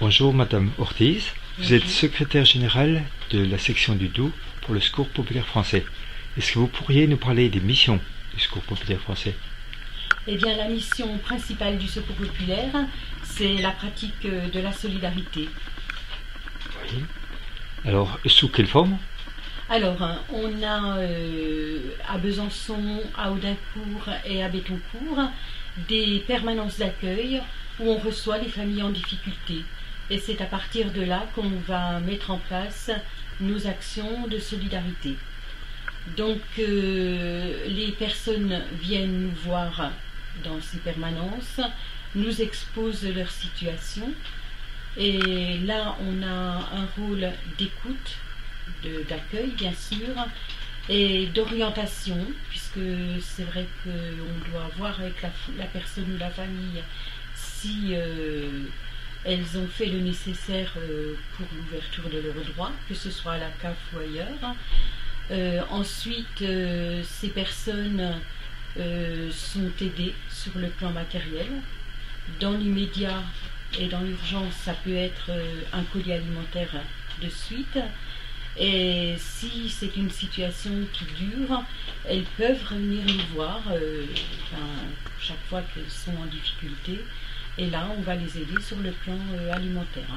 Bonjour Madame Ortiz, vous Bonjour. êtes secrétaire générale de la section du Doubs pour le Secours populaire français. Est-ce que vous pourriez nous parler des missions du Secours populaire français? Eh bien, la mission principale du Secours populaire, c'est la pratique de la solidarité. Oui. Alors, sous quelle forme? Alors, on a à Besançon, à Audincourt et à Béthoncourt des permanences d'accueil où on reçoit les familles en difficulté. Et c'est à partir de là qu'on va mettre en place nos actions de solidarité. Donc, les personnes viennent nous voir dans ces permanences, nous exposent leur situation. Et là, on a un rôle d'écoute, d'accueil bien sûr, et d'orientation, puisque c'est vrai qu'on doit voir avec la personne ou la famille si elles ont fait le nécessaire pour l'ouverture de leurs droits, que ce soit à la CAF ou ailleurs. Ensuite, ces personnes sont aidées sur le plan matériel. Dans l'immédiat et dans l'urgence, ça peut être un colis alimentaire de suite. Et si c'est une situation qui dure, elles peuvent revenir nous voir chaque fois qu'elles sont en difficulté. Et là, on va les aider sur le plan alimentaire.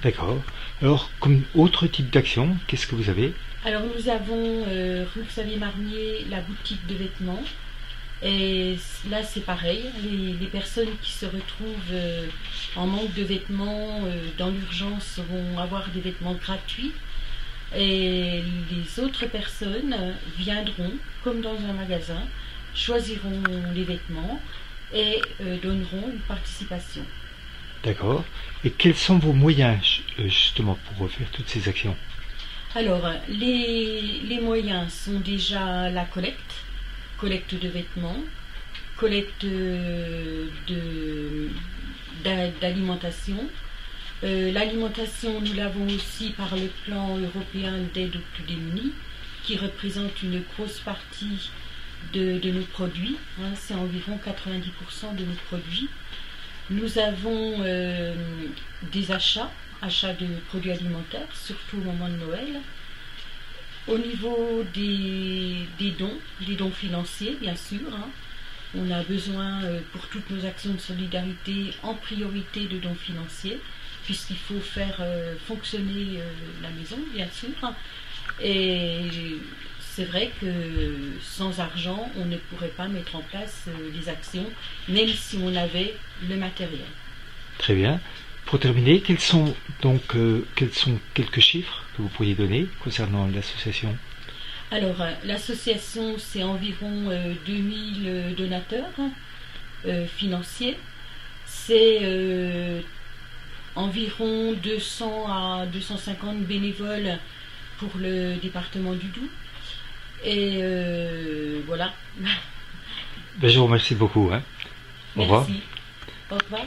D'accord. Alors, comme autre type d'action, qu'est-ce que vous avez? Alors, nous avons rue Xavier Marnier, la boutique de vêtements. Et là, c'est pareil. Les personnes qui se retrouvent en manque de vêtements dans l'urgence vont avoir des vêtements gratuits. Et les autres personnes viendront, comme dans un magasin, choisiront les vêtements et donneront une participation. D'accord. Et quels sont vos moyens justement pour faire toutes ces actions? Alors, les moyens sont déjà la collecte de vêtements, collecte d'alimentation. L'alimentation, nous l'avons aussi par le plan européen d'aide aux plus démunis, qui représente une grosse partie de nos produits. C'est environ 90% de nos produits. Nous avons des achats de produits alimentaires, surtout au moment de Noël. Au niveau des dons financiers, bien sûr, on a besoin pour toutes nos actions de solidarité en priorité de dons financiers, puisqu'il faut faire fonctionner la maison, bien sûr. Et c'est vrai que sans argent, on ne pourrait pas mettre en place les actions, même si on avait le matériel. Très bien. Pour terminer, quels sont quelques chiffres que vous pourriez donner concernant l'association? Alors, l'association, c'est environ 2000 donateurs financiers. C'est environ 200 à 250 bénévoles pour le département du Doubs. Et voilà. Ben, je vous remercie beaucoup. Au revoir. Merci. Au revoir.